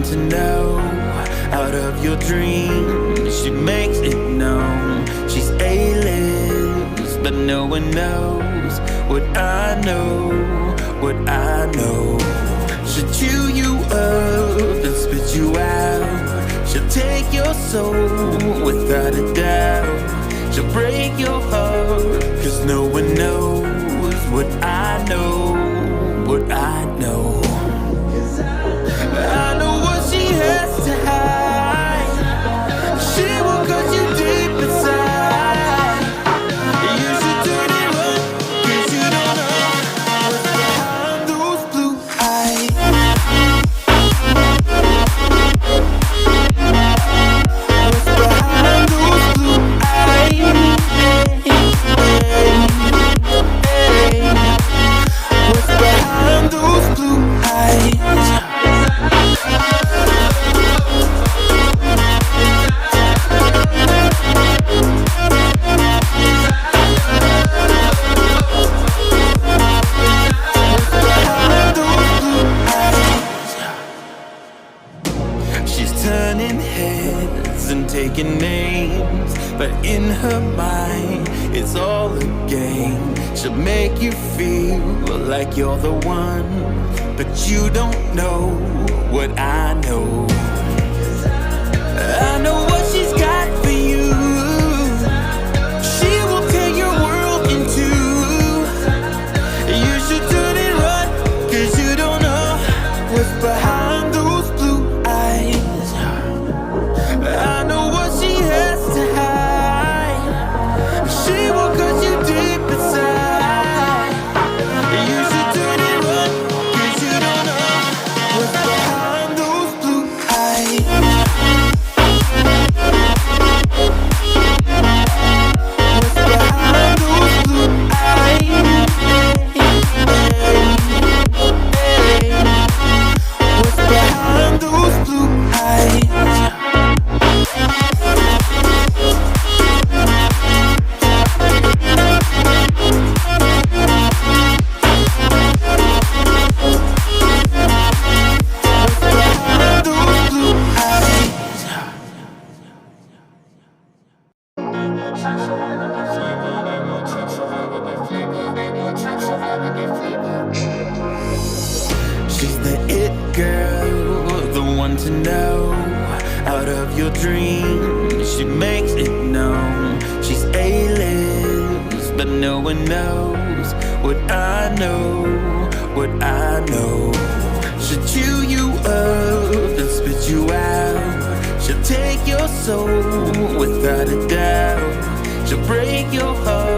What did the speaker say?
to know. Out of your dreams, she makes it known. She's A-list, but no one knows what I know, what I know. She'll chew you up and spit you out. She'll take your soul without a doubt. She'll break your heart, 'cause no one knows what I know, what I know. I know what she has to hide. She will cut you deep inside. You should turn it on, 'cause you don't know what's behind those blue eyes. What's behind those blue eyes? What's behind those blue eyes? Turning heads and taking names, but in her mind it's all a game. She'll make you feel like you're the one, but you don't know what I know. I know what she's got for you. She will tear your world in two. You should turn it right, 'cause you don't know what's behind those blue eyes. I know what she has to hide. She will cut you deep inside. You should turn it right, 'cause you don't know what's behind those blue eyes. What's behind those blue eyes? What's behind those blue eyes? She's the it girl, the one to know. Out of your dreams, she makes it known. She's A-list, but no one knows what I know, what I know. She'll chew you up and spit you out. She'll take your soul without a doubt. She'll break your heart.